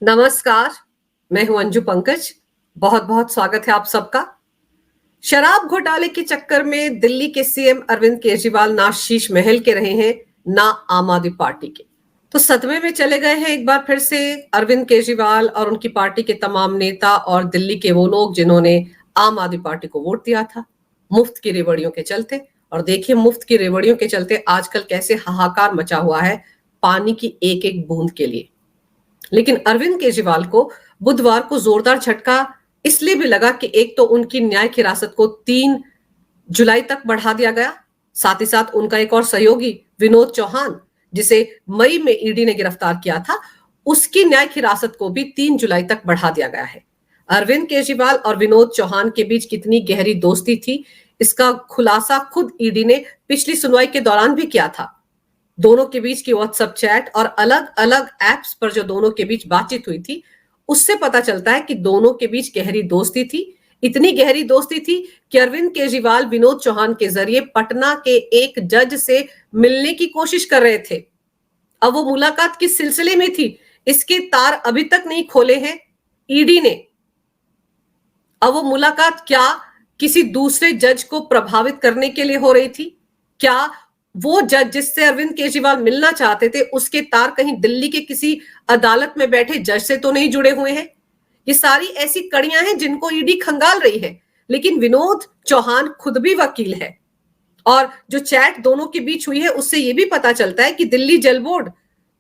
नमस्कार, मैं हूं अंजू पंकज। बहुत बहुत स्वागत है आप सबका। शराब घोटाले के चक्कर में दिल्ली के सीएम अरविंद केजरीवाल ना शीश महल के रहे हैं, ना आम आदमी पार्टी के। तो सदमे में चले गए हैं एक बार फिर से अरविंद केजरीवाल और उनकी पार्टी के तमाम नेता और दिल्ली के वो लोग जिन्होंने आम आदमी पार्टी को वोट दिया था मुफ्त की रेवड़ियों के चलते। और देखिए, मुफ्त की रेवड़ियों के चलते आजकल कैसे हाहाकार मचा हुआ है पानी की एक एक बूंद के लिए। लेकिन अरविंद केजरीवाल को बुधवार को जोरदार झटका इसलिए भी लगा कि एक तो उनकी न्यायिक हिरासत को 3 जुलाई तक बढ़ा दिया गया, साथ ही साथ उनका एक और सहयोगी विनोद चौहान, जिसे मई में ईडी ने गिरफ्तार किया था, उसकी न्यायिक हिरासत को भी 3 जुलाई तक बढ़ा दिया गया है। अरविंद केजरीवाल और विनोद चौहान के बीच कितनी गहरी दोस्ती थी, इसका खुलासा खुद ईडी ने पिछली सुनवाई के दौरान भी किया था। दोनों के बीच की व्हाट्सएप चैट और अलग अलग एप्स पर जो दोनों के बीच बातचीत हुई थी, उससे पता चलता है कि दोनों के बीच गहरी दोस्ती थी। इतनी गहरी दोस्ती थी कि अरविंद केजरीवाल विनोद चौहान के जरिए पटना के एक जज से मिलने की कोशिश कर रहे थे। अब वो मुलाकात किस सिलसिले में थी, इसके तार अभी तक नहीं खोले हैं ईडी ने। अब वो मुलाकात क्या किसी दूसरे जज को प्रभावित करने के लिए हो रही थी? क्या वो जज जिससे अरविंद केजरीवाल मिलना चाहते थे, उसके तार कहीं दिल्ली के किसी अदालत में बैठे जज से तो नहीं जुड़े हुए हैं? ये सारी ऐसी कड़ियां हैं जिनको ईडी खंगाल रही है। लेकिन विनोद चौहान खुद भी वकील है और जो चैट दोनों के बीच हुई है उससे यह भी पता चलता है कि दिल्ली जल बोर्ड,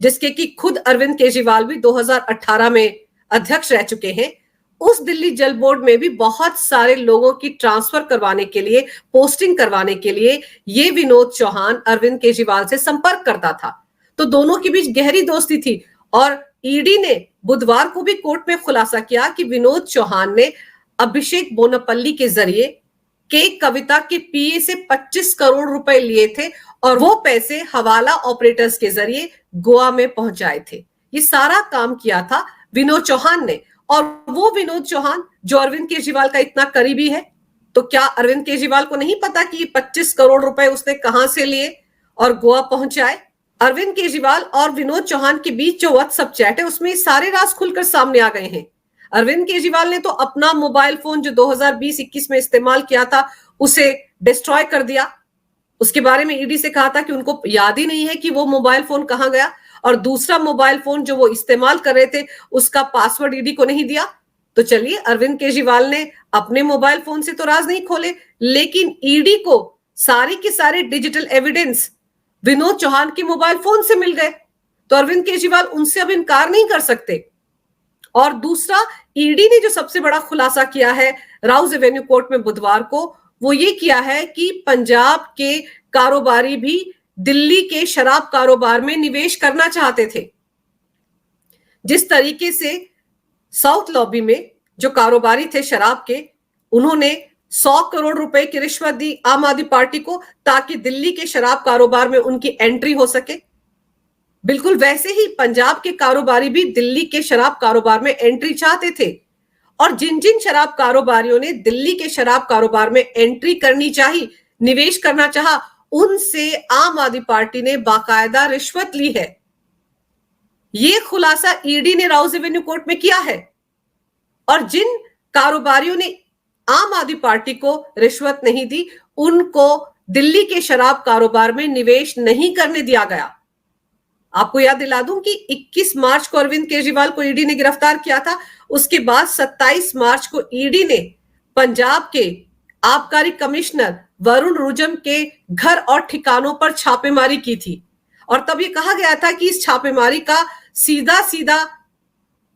जिसके कि खुद अरविंद केजरीवाल भी 2018 में अध्यक्ष रह चुके हैं, उस दिल्ली जल बोर्ड में भी बहुत सारे लोगों की ट्रांसफर करवाने के लिए, पोस्टिंग करवाने के लिए ये विनोद चौहान अरविंद केजरीवाल से संपर्क करता था। तो दोनों के बीच गहरी दोस्ती थी और ईडी ने बुधवार को भी कोर्ट में खुलासा किया कि विनोद चौहान ने अभिषेक बोनापल्ली के जरिए के कविता के पीए से 25 करोड़ रुपए लिए थे और वो पैसे हवाला ऑपरेटर्स के जरिए गोवा में पहुंचाए थे। ये सारा काम किया था विनोद चौहान ने। और वो विनोद चौहान जो अरविंद केजरीवाल का इतना करीबी है, तो क्या अरविंद केजरीवाल को नहीं पता कि 25 करोड़ रुपए उसने कहां से लिए और गोवा पहुंचाए? अरविंद केजरीवाल और विनोद चौहान के बीच जो व्हाट्सएप चैट है उसमें सारे राज खुलकर सामने आ गए हैं। अरविंद केजरीवाल ने तो अपना मोबाइल फोन जो 2020-21 में इस्तेमाल किया था उसे डिस्ट्रॉय कर दिया। उसके बारे में ईडी से कहा था कि उनको याद ही नहीं है कि वो मोबाइल फोन कहां गया, और दूसरा मोबाइल फोन जो वो इस्तेमाल कर रहे थे उसका पासवर्ड ईडी को नहीं दिया। तो चलिए, अरविंद केजरीवाल ने अपने मोबाइल फोन से तो राज नहीं खोले, लेकिन ईडी को सारे के सारे डिजिटल एविडेंस विनोद चौहान के मोबाइल फोन से मिल गए। तो अरविंद केजरीवाल उनसे अब इनकार नहीं कर सकते। और दूसरा, ईडी ने जो सबसे बड़ा खुलासा किया है राउज एवेन्यू कोर्ट में बुधवार को, वो ये किया है कि पंजाब के कारोबारी भी दिल्ली के शराब कारोबार में निवेश करना चाहते थे। जिस तरीके से साउथ लॉबी में जो कारोबारी थे शराब के, उन्होंने 100 करोड़ रुपए की रिश्वत दी आम आदमी पार्टी को ताकि दिल्ली के शराब कारोबार में उनकी एंट्री हो सके, बिल्कुल वैसे ही पंजाब के कारोबारी भी दिल्ली के शराब कारोबार में एंट्री चाहते थे। और जिन जिन शराब कारोबारियों ने दिल्ली के शराब कारोबार में एंट्री करनी चाहिए, निवेश करना चाहा, उनसे आम आदमी पार्टी ने बाकायदा रिश्वत ली है। यह खुलासा ईडी ने राउज एवेन्यू कोर्ट में किया है। और जिन कारोबारियों ने आम आदमी पार्टी को रिश्वत नहीं दी, उनको दिल्ली के शराब कारोबार में निवेश नहीं करने दिया गया। आपको याद दिला दूं कि 21 मार्च को अरविंद केजरीवाल को ईडी ने गिरफ्तार किया था। उसके बाद 27 मार्च को ईडी ने पंजाब के आबकारी कमिश्नर वरुण रुजम के घर और ठिकानों पर छापेमारी की थी। और तब यह कहा गया था कि इस छापेमारी का सीधा सीधा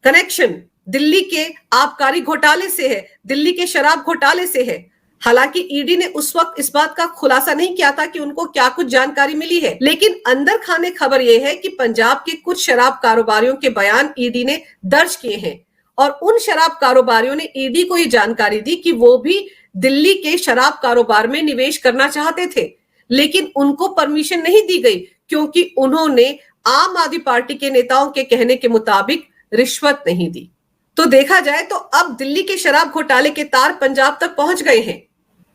कनेक्शन दिल्ली के आबकारी घोटाले से है, दिल्ली के शराब घोटाले से है। हालांकि ईडी ने उस वक्त इस बात का खुलासा नहीं किया था कि उनको क्या कुछ जानकारी मिली है, लेकिन अंदर खाने खबर यह है कि पंजाब के कुछ शराब कारोबारियों के बयान ईडी ने दर्ज किए हैं और उन शराब कारोबारियों ने ईडी को यह जानकारी दी कि वो भी दिल्ली के शराब कारोबार में निवेश करना चाहते थे, लेकिन उनको परमिशन नहीं दी गई क्योंकि उन्होंने आम आदमी पार्टी के नेताओं के कहने के मुताबिक रिश्वत नहीं दी। तो देखा जाए तो अब दिल्ली के शराब घोटाले के तार पंजाब तक पहुंच गए हैं।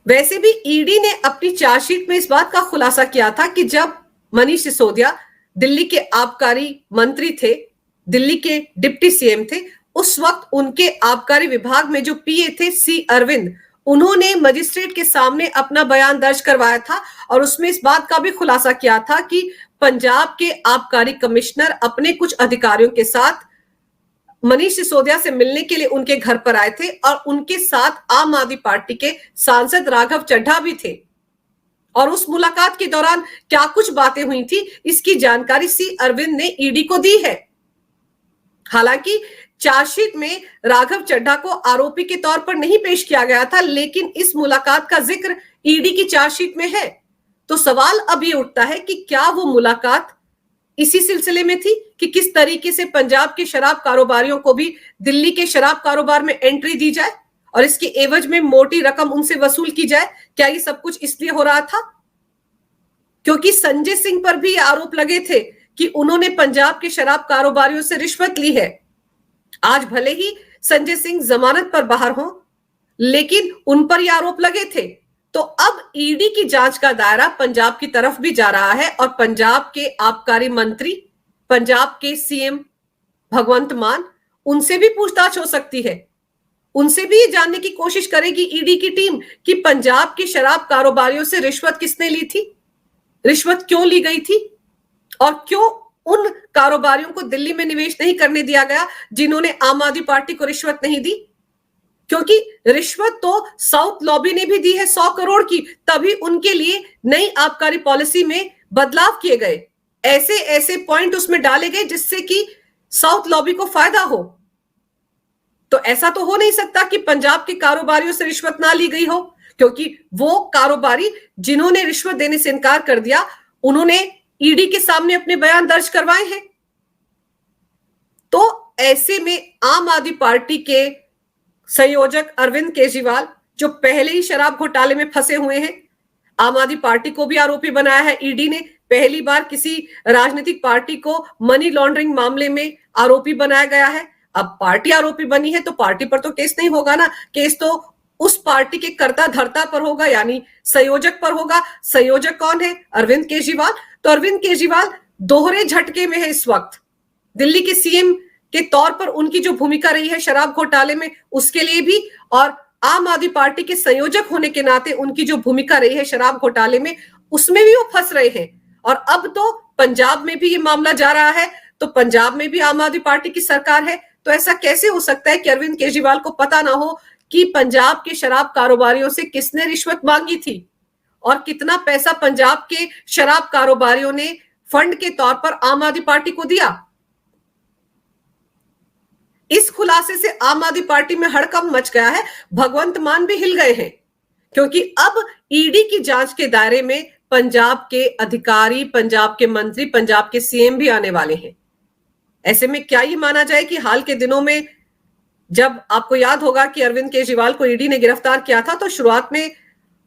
वैसे भी ईडी ने अपनी चार्जशीट में इस बात का खुलासा किया था कि जब मनीष सिसोदिया दिल्ली के आबकारी मंत्री थे, दिल्ली के डिप्टी सीएम थे, उस वक्त उनके आबकारी विभाग में जो पीए थे सी अरविंद, उन्होंने मजिस्ट्रेट के सामने अपना बयान दर्ज करवाया था और उसमें इस बात का भी खुलासा किया था कि पंजाब के आबकारी कमिश्नर अपने कुछ अधिकारियों के साथ मनीष सिसोदिया से मिलने के लिए उनके घर पर आए थे और उनके साथ आम आदमी पार्टी के सांसद राघव चड्ढा भी थे। और उस मुलाकात के दौरान क्या कुछ बातें हुई थी, इसकी जानकारी सी अरविंद ने ईडी को दी है। हालांकि चार्जशीट में राघव चड्ढा को आरोपी के तौर पर नहीं पेश किया गया था, लेकिन इस मुलाकात का जिक्र ईडी की चार्जशीट में है। तो सवाल अब ये उठता है कि क्या वो मुलाकात इसी सिलसिले में थी कि किस तरीके से पंजाब के शराब कारोबारियों को भी दिल्ली के शराब कारोबार में एंट्री दी जाए और इसके एवज में मोटी रकम उनसे वसूल की जाए। क्या ये सब कुछ इसलिए हो रहा था क्योंकि संजय सिंह पर भी आरोप लगे थे कि उन्होंने पंजाब के शराब कारोबारियों से रिश्वत ली है। आज भले ही संजय सिंह जमानत पर बाहर हों, लेकिन उन पर यह आरोप लगे थे। तो अब ईडी की जांच का दायरा पंजाब की तरफ भी जा रहा है और पंजाब के आबकारी मंत्री, पंजाब के सीएम भगवंत मान, उनसे भी पूछताछ हो सकती है। उनसे भी ये जानने की कोशिश करेगी ईडी की टीम कि पंजाब के शराब कारोबारियों से रिश्वत किसने ली थी, रिश्वत क्यों ली गई थी और क्यों उन कारोबारियों को दिल्ली में निवेश नहीं करने दिया गया जिन्होंने आम आदमी पार्टी को रिश्वत नहीं दी। क्योंकि रिश्वत तो साउथ लॉबी ने भी दी है 100 करोड़ की, तभी उनके लिए नई आबकारी पॉलिसी में बदलाव किए गए। ऐसे ऐसे पॉइंट उसमें डाले गए जिससे कि साउथ लॉबी को फायदा हो। तो ऐसा तो हो नहीं सकता कि पंजाब के कारोबारियों से रिश्वत ना ली गई हो, क्योंकि वो कारोबारी जिन्होंने रिश्वत देने से इनकार कर दिया, उन्होंने ईडी के सामने अपने बयान दर्ज करवाए हैं। तो ऐसे में आम आदमी पार्टी के संयोजक अरविंद केजरीवाल, जो पहले ही शराब घोटाले में फंसे हुए हैं, आम आदमी पार्टी को भी आरोपी बनाया है ईडी ने। पहली बार किसी राजनीतिक पार्टी को मनी लॉन्ड्रिंग मामले में आरोपी बनाया गया है। अब पार्टी आरोपी बनी है तो पार्टी पर तो केस नहीं होगा ना, केस तो उस पार्टी के कर्ता धर्ता पर होगा, यानी संयोजक पर होगा। संयोजक कौन है? अरविंद केजरीवाल। तो अरविंद केजरीवाल दोहरे झटके में है इस वक्त। दिल्ली के सीएम के तौर पर उनकी जो भूमिका रही है शराब घोटाले में, उसके लिए भी, और आम आदमी पार्टी के संयोजक होने के नाते उनकी जो भूमिका रही है शराब घोटाले में, उसमें भी वो फंस रहे हैं। और अब तो पंजाब में भी ये मामला जा रहा है, तो पंजाब में भी आम आदमी पार्टी की सरकार है। तो ऐसा कैसे हो सकता है कि अरविंद केजरीवाल को पता ना हो कि पंजाब के शराब कारोबारियों से किसने रिश्वत मांगी थी और कितना पैसा पंजाब के शराब कारोबारियों ने फंड के तौर पर आम आदमी पार्टी को दिया। इस खुलासे से आम आदमी पार्टी में हड़कंप मच गया है। भगवंत मान भी हिल गए हैं, क्योंकि अब ईडी की जांच के दायरे में पंजाब के अधिकारी, पंजाब के मंत्री, पंजाब के सीएम भी आने वाले हैं। ऐसे में क्या ये माना जाए कि हाल के दिनों में, जब आपको याद होगा कि अरविंद केजरीवाल को ईडी ने गिरफ्तार किया था, तो शुरुआत में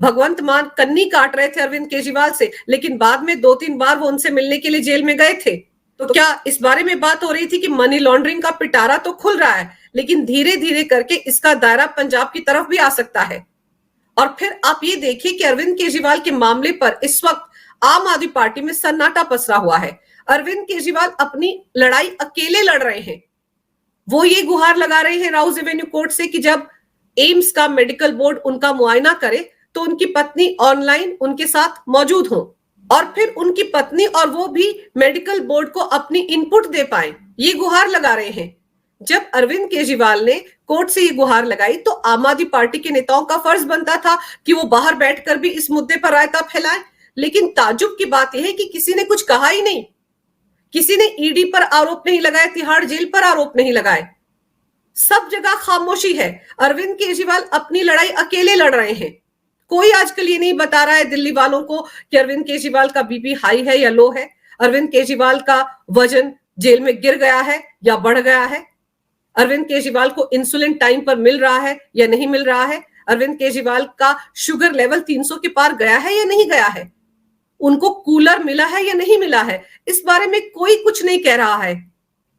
भगवंत मान कन्नी काट रहे थे अरविंद केजरीवाल से, लेकिन बाद में 2-3 बार वो उनसे मिलने के लिए जेल में गए थे। तो क्या इस बारे में बात हो रही थी कि मनी लॉन्ड्रिंग का पिटारा तो खुल रहा है, लेकिन धीरे धीरे करके इसका दायरा पंजाब की तरफ भी आ सकता है। और फिर आप ये देखिए कि अरविंद केजरीवाल के मामले पर इस वक्त आम आदमी पार्टी में सन्नाटा पसरा हुआ है। अरविंद केजरीवाल अपनी लड़ाई अकेले लड़ रहे हैं। वो ये गुहार लगा रहे हैं राउज एवेन्यू कोर्ट से कि जब एम्स का मेडिकल बोर्ड उनका मुआयना करे तो उनकी पत्नी ऑनलाइन उनके साथ मौजूद हो और फिर उनकी पत्नी और वो भी मेडिकल बोर्ड को अपनी इनपुट दे पाए। ये गुहार लगा रहे हैं। जब अरविंद केजरीवाल ने कोर्ट से ये गुहार लगाई तो आम आदमी पार्टी के नेताओं का फर्ज बनता था कि वो बाहर बैठकर भी इस मुद्दे पर रायता फैलाएं। लेकिन ताज्जुब की बात यह है कि किसी ने कुछ कहा ही नहीं। किसी ने ईडी पर आरोप नहीं लगाए, तिहाड़ जेल पर आरोप नहीं लगाए। सब जगह खामोशी है। अरविंद केजरीवाल अपनी लड़ाई अकेले लड़ रहे हैं। कोई आजकल ये नहीं बता रहा है दिल्ली वालों को कि अरविंद केजरीवाल का बीपी हाई है या लो है, अरविंद केजरीवाल का वजन जेल में गिर गया है या बढ़ गया है, अरविंद केजरीवाल को इंसुलिन टाइम पर मिल रहा है या नहीं मिल रहा है, अरविंद केजरीवाल का शुगर लेवल 300 के पार गया है या नहीं गया है, उनको कूलर मिला है या नहीं मिला है, इस बारे में कोई कुछ नहीं कह रहा है।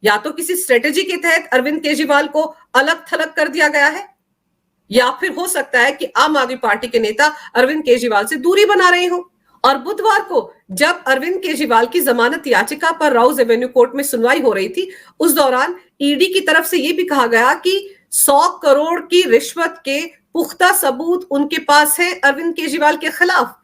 या तो किसी स्ट्रेटेजी के तहत अरविंद केजरीवाल को अलग थलग कर दिया गया है, या फिर हो सकता है कि आम आदमी पार्टी के नेता अरविंद केजरीवाल से दूरी बना रहे हो। और बुधवार को जब अरविंद केजरीवाल की जमानत याचिका पर राउज एवेन्यू कोर्ट में सुनवाई हो रही थी, उस दौरान ईडी की तरफ से यह भी कहा गया कि 100 करोड़ की रिश्वत के पुख्ता सबूत उनके पास है अरविंद केजरीवाल के खिलाफ।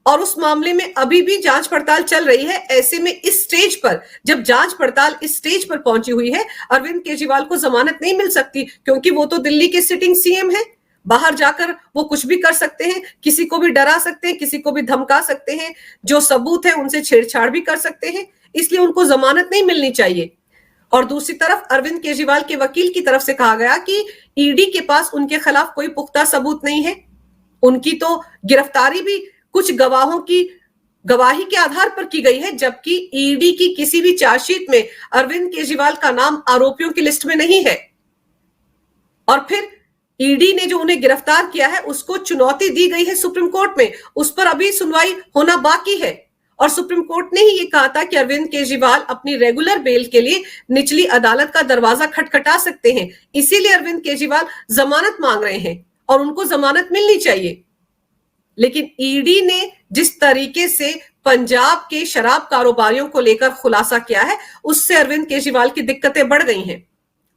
और उस मामले में अभी भी जांच पड़ताल चल रही है। ऐसे में इस स्टेज पर, जब जांच पड़ताल इस स्टेज पर पहुंची हुई है, अरविंद केजरीवाल को जमानत नहीं मिल सकती, क्योंकि वो तो दिल्ली के सिटिंग सीएम है। बाहर जाकर वो कुछ भी कर सकते हैं, किसी को भी डरा सकते हैं, किसी को भी धमका सकते हैं, जो सबूत है उनसे छेड़छाड़ भी कर सकते हैं, इसलिए उनको जमानत नहीं मिलनी चाहिए। और दूसरी तरफ अरविंद केजरीवाल के वकील की तरफ से कहा गया कि ईडी के पास उनके खिलाफ कोई पुख्ता सबूत नहीं है। उनकी तो गिरफ्तारी भी कुछ गवाहों की गवाही के आधार पर की गई है, जबकि ईडी की किसी भी चार्जशीट में अरविंद केजरीवाल का नाम आरोपियों की लिस्ट में नहीं है। और फिर ईडी ने जो उन्हें गिरफ्तार किया है उसको चुनौती दी गई है सुप्रीम कोर्ट में, उस पर अभी सुनवाई होना बाकी है। और सुप्रीम कोर्ट ने ही ये कहा था कि अरविंद केजरीवाल अपनी रेगुलर बेल के लिए निचली अदालत का दरवाजा खटखटा सकते हैं, इसीलिए अरविंद केजरीवाल जमानत मांग रहे हैं और उनको जमानत मिलनी चाहिए। लेकिन ईडी ने जिस तरीके से पंजाब के शराब कारोबारियों को लेकर खुलासा किया है, उससे अरविंद केजरीवाल की दिक्कतें बढ़ गई हैं।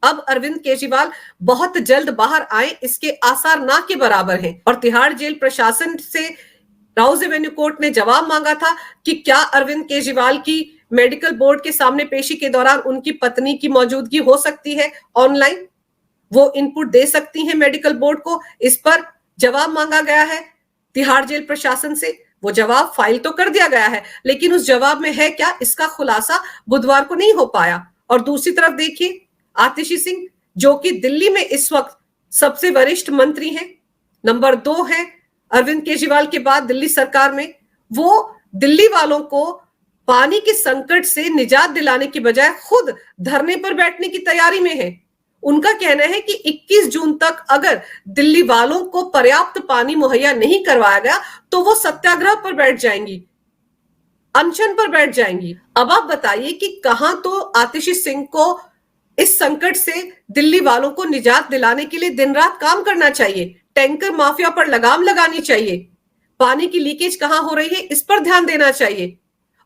अब अरविंद केजरीवाल बहुत जल्द बाहर आए, इसके आसार ना के बराबर हैं। और तिहाड़ जेल प्रशासन से राउज एवेन्यू कोर्ट ने जवाब मांगा था कि क्या अरविंद केजरीवाल की मेडिकल बोर्ड के सामने पेशी के दौरान उनकी पत्नी की मौजूदगी हो सकती है ऑनलाइन, वो इनपुट दे सकती हैं मेडिकल बोर्ड को। इस पर जवाब मांगा गया है तिहाड़ जेल प्रशासन से। वो जवाब फाइल तो कर दिया गया है, लेकिन उस जवाब में है क्या, इसका खुलासा बुधवार को नहीं हो पाया। और दूसरी तरफ देखिए, आतिशी सिंह, जो कि दिल्ली में इस वक्त सबसे वरिष्ठ मंत्री हैं, नंबर 2 है अरविंद केजरीवाल के बाद दिल्ली सरकार में, वो दिल्ली वालों को पानी के संकट से निजात दिलाने की बजाय खुद धरने पर बैठने की तैयारी में है। उनका कहना है कि 21 जून तक अगर दिल्ली वालों को पर्याप्त पानी मुहैया नहीं करवाया गया तो वो सत्याग्रह पर बैठ जाएंगी, अनशन पर बैठ जाएंगी। अब आप बताइए कि कहां तो आतिशी सिंह को इस संकट से दिल्ली वालों को निजात दिलाने के लिए दिन रात काम करना चाहिए, टैंकर माफिया पर लगाम लगानी चाहिए, पानी की लीकेज कहां हो रही है इस पर ध्यान देना चाहिए।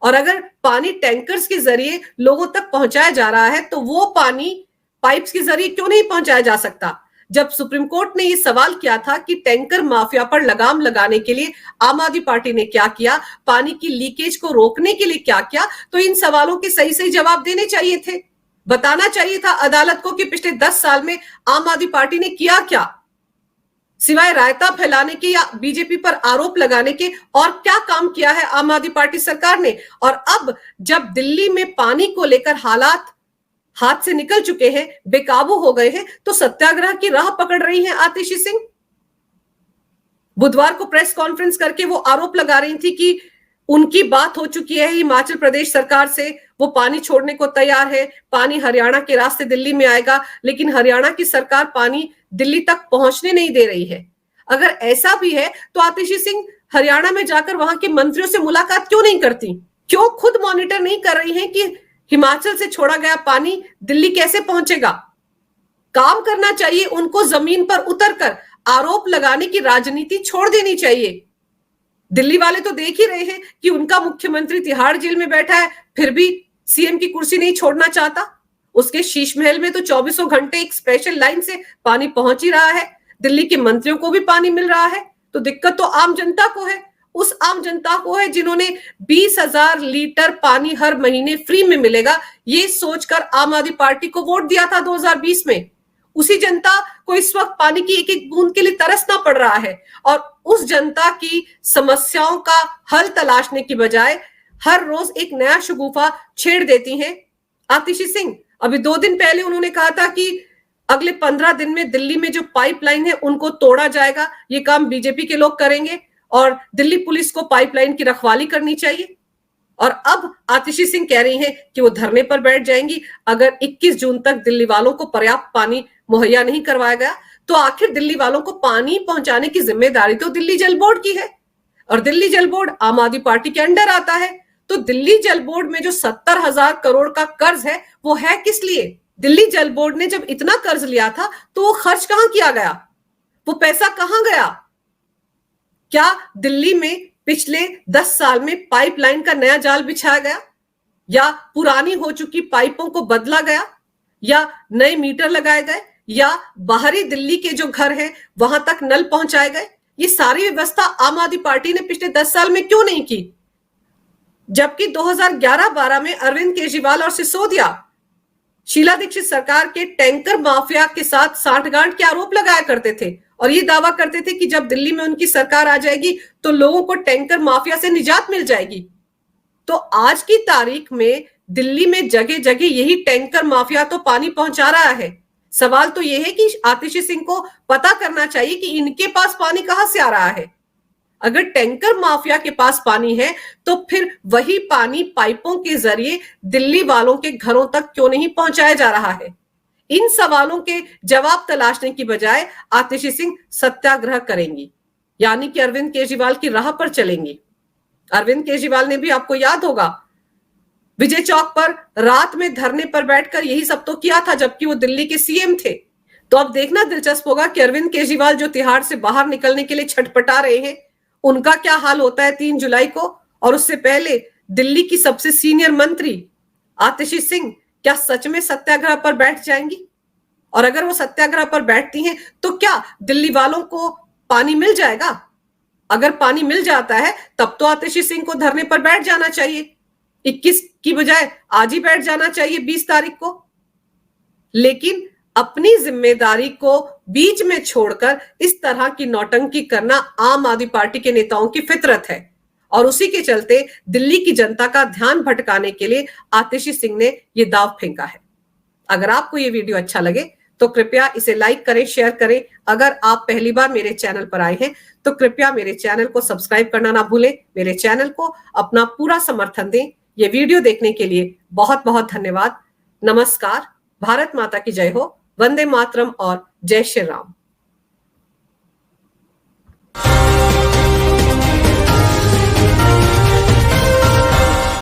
और अगर पानी टैंकर्स के जरिए लोगों तक पहुंचाया जा रहा है तो वो पानी पाइप्स के जरिए क्यों नहीं पहुंचाया जा सकता। जब सुप्रीम कोर्ट ने ये सवाल किया था कि टैंकर माफिया पर लगाम लगाने के लिए आम आदमी पार्टी ने क्या किया, पानी की लीकेज को रोकने के लिए क्या किया, तो इन सवालों के सही सही जवाब देने चाहिए थे। बताना चाहिए था अदालत को कि पिछले 10 साल में आम आदमी पार्टी ने किया क्या, सिवाय रायता फैलाने के या बीजेपी पर आरोप लगाने के और क्या काम किया है आम आदमी पार्टी सरकार ने। और अब जब दिल्ली में पानी को लेकर हालात हाथ से निकल चुके हैं, बेकाबू हो गए हैं, तो सत्याग्रह की राह पकड़ रही हैं आतिशी सिंह। बुधवार को प्रेस कॉन्फ्रेंस करके वो आरोप लगा रही थी कि उनकी बात हो चुकी है हिमाचल प्रदेश सरकार से, वो पानी छोड़ने को तैयार है, पानी हरियाणा के रास्ते दिल्ली में आएगा, लेकिन हरियाणा की सरकार पानी दिल्ली तक पहुंचने नहीं दे रही है। अगर ऐसा भी है तो आतिशी सिंह हरियाणा में जाकर वहां के मंत्रियों से मुलाकात क्यों नहीं करती, क्यों खुद मॉनिटर नहीं कर रही हैं कि हिमाचल से छोड़ा गया पानी दिल्ली कैसे पहुंचेगा। काम करना चाहिए उनको, जमीन पर उतरकर आरोप लगाने की राजनीति छोड़ देनी चाहिए। दिल्ली वाले तो देख ही रहे हैं कि उनका मुख्यमंत्री तिहाड़ जेल में बैठा है, फिर भी सीएम की कुर्सी नहीं छोड़ना चाहता। उसके शीश महल में तो 24 घंटे एक स्पेशल लाइन से पानी पहुंच ही रहा है, दिल्ली के मंत्रियों को भी पानी मिल रहा है। तो दिक्कत तो आम जनता को है, उस आम जनता को है जिन्होंने 20,000 लीटर पानी हर महीने फ्री में मिलेगा ये सोचकर आम आदमी पार्टी को वोट दिया था 2020 में। उसी जनता को इस वक्त पानी की एक एक बूंद के लिए तरसना पड़ रहा है, और उस जनता की समस्याओं का हल तलाशने की बजाय हर रोज एक नया शगुफा छेड़ देती हैं आतिशी सिंह। अभी 2 दिन पहले उन्होंने कहा था कि अगले 15 दिन में दिल्ली में जो पाइपलाइन है उनको तोड़ा जाएगा, ये काम बीजेपी के लोग करेंगे और दिल्ली पुलिस को पाइपलाइन की रखवाली करनी चाहिए। और अब आतिशी सिंह कह रही हैं कि वो धरने पर बैठ जाएंगी अगर 21 जून तक दिल्ली वालों को पर्याप्त पानी मुहैया नहीं करवाया गया। तो आखिर दिल्ली वालों को पानी पहुंचाने की जिम्मेदारी तो दिल्ली जल बोर्ड की है, और दिल्ली जल बोर्ड आम आदमी पार्टी के अंडर आता है। तो दिल्ली जल बोर्ड में जो 70,000 करोड़ का कर्ज है वो है किस लिए? दिल्ली जल बोर्ड ने जब इतना कर्ज लिया था तो वो खर्च कहां किया गया, वो पैसा कहां गया? क्या दिल्ली में पिछले 10 साल में पाइपलाइन का नया जाल बिछाया गया, या पुरानी हो चुकी पाइपों को बदला गया, या नए मीटर लगाए गए, या बाहरी दिल्ली के जो घर हैं वहां तक नल पहुंचाए गए? ये सारी व्यवस्था आम आदमी पार्टी ने पिछले 10 साल में क्यों नहीं की? जबकि 2011-12 में अरविंद केजरीवाल और सिसोदिया शीला दीक्षित सरकार के टैंकर माफिया के साथ साठगांठ के आरोप लगाया करते थे और ये दावा करते थे कि जब दिल्ली में उनकी सरकार आ जाएगी तो लोगों को टैंकर माफिया से निजात मिल जाएगी। तो आज की तारीख में दिल्ली में जगह जगह यही टैंकर माफिया तो पानी पहुंचा रहा है। सवाल तो यह है कि आतिशी सिंह को पता करना चाहिए कि इनके पास पानी कहां से आ रहा है। अगर टैंकर माफिया के पास पानी है तो फिर वही पानी पाइपों के जरिए दिल्ली वालों के घरों तक क्यों नहीं पहुंचाया जा रहा है? इन सवालों के जवाब तलाशने की बजाय आतिशी सिंह सत्याग्रह करेंगी, यानी कि अरविंद केजरीवाल की राह पर चलेंगी। अरविंद केजरीवाल ने भी, आपको याद होगा, विजय चौक पर रात में धरने पर बैठकर यही सब तो किया था जबकि वो दिल्ली के सीएम थे। तो अब देखना दिलचस्प होगा कि अरविंद केजरीवाल जो तिहाड़ से बाहर निकलने के लिए छटपटा रहे हैं, उनका क्या हाल होता है 3 जुलाई को। और उससे पहले दिल्ली की सबसे सीनियर मंत्री आतिशी सिंह क्या सच में सत्याग्रह पर बैठ जाएंगी? और अगर वो सत्याग्रह पर बैठती हैं तो क्या दिल्ली वालों को पानी मिल जाएगा? अगर पानी मिल जाता है तब तो आतिशी सिंह को धरने पर बैठ जाना चाहिए, 21 की बजाय आज ही बैठ जाना चाहिए 20 तारीख को। लेकिन अपनी जिम्मेदारी को बीच में छोड़कर इस तरह की नौटंकी करना आम आदमी पार्टी के नेताओं की फितरत है और उसी के चलते दिल्ली की जनता का ध्यान भटकाने के लिए आतिशी सिंह ने यह दांव फेंका है। अगर आपको यह वीडियो अच्छा लगे तो कृपया इसे लाइक करें, शेयर करें। अगर आप पहली बार मेरे चैनल पर आए हैं तो कृपया मेरे चैनल को सब्सक्राइब करना ना भूलें। मेरे चैनल को अपना पूरा समर्थन दें। ये वीडियो देखने के लिए बहुत बहुत धन्यवाद। नमस्कार। भारत माता की जय हो। वंदे मातरम और जय श्री राम।